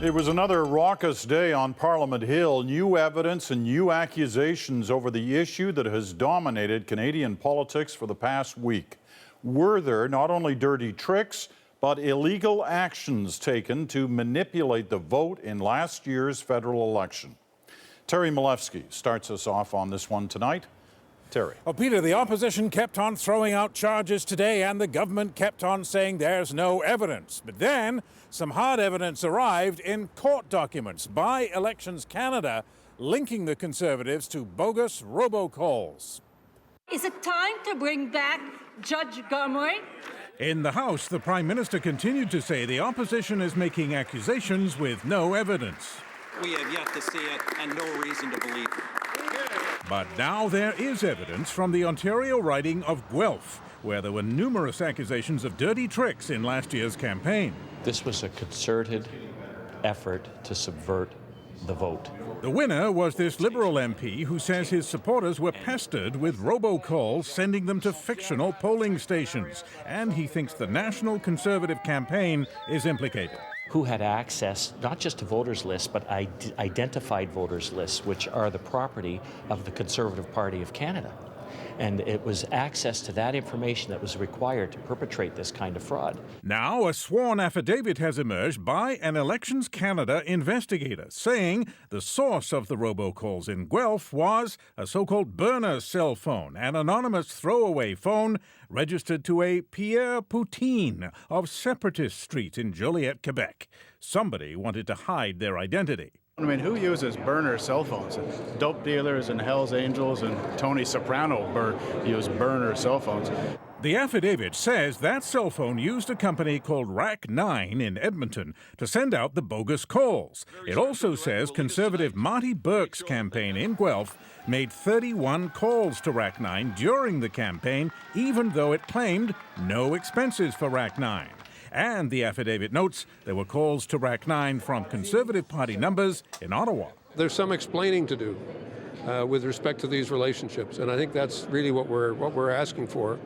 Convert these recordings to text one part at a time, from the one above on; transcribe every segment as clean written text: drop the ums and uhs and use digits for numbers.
It was another raucous day on Parliament Hill. New evidence and new accusations over the issue that has dominated Canadian politics for the past week. Were there not only dirty tricks, but illegal actions taken to manipulate the vote in last year's federal election? Terry Milewski starts us off on this one tonight. Terry. Well, Peter, the opposition kept on throwing out charges today, and the government kept on saying there's no evidence. But then some hard evidence arrived in court documents by Elections Canada linking the Conservatives to bogus robocalls. Is it time to bring back Judge Gomery? In the House, the Prime Minister continued to say the opposition is making accusations with no evidence. We have yet to see it and no reason to believe it. But now there is evidence from the Ontario riding of Guelph, where there were numerous accusations of dirty tricks in last year's campaign. This was a concerted effort to subvert the vote. The winner was this Liberal MP who says his supporters were pestered with robocalls sending them to fictional polling stations. And he thinks the National Conservative campaign is implicated. Who had access not just to voters' lists, but identified voters' lists, which are the property of the Conservative Party of Canada. And it was access to that information that was required to perpetrate this kind of fraud. Now, a sworn affidavit has emerged by an Elections Canada investigator saying the source of the robocalls in Guelph was a so-called burner cell phone, an anonymous throwaway phone registered to a Pierre Poutine of Separatist Street in Joliet, Quebec. Somebody wanted to hide their identity. I mean, who uses burner cell phones? Dope dealers and Hells Angels and Tony Soprano use burner cell phones. The affidavit says that cell phone used a company called Rack 9 in Edmonton to send out the bogus calls. It also says Conservative Marty Burke's campaign in Guelph made 31 calls to Rack 9 during the campaign, even though it claimed no expenses for Rack 9. And the affidavit notes there were calls to Rack 9 from Conservative Party numbers in Ottawa. There's some explaining to do with respect to these relationships, and I think that's really what we're asking for.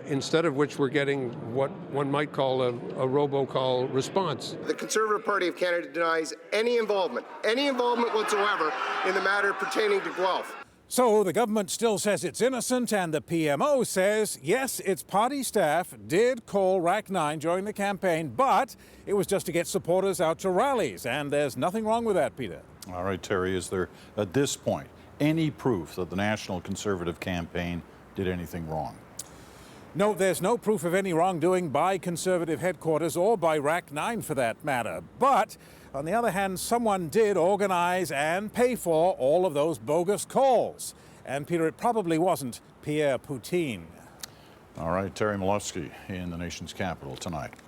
Instead of which we're getting what one might call a robocall response. The Conservative Party of Canada denies any involvement whatsoever in the matter pertaining to Guelph. So the government still says it's innocent, and the PMO says, yes, its party staff did call Rack 9 during the campaign, but it was just to get supporters out to rallies, and there's nothing wrong with that, Peter. All right, Terry, is there, at this point, any proof that the National Conservative campaign did anything wrong? No, there's no proof of any wrongdoing by Conservative headquarters or by Rack 9 for that matter. But, on the other hand, someone did organize and pay for all of those bogus calls. And, Peter, it probably wasn't Pierre Poutine. All right, Terry Milewski in the nation's capital tonight.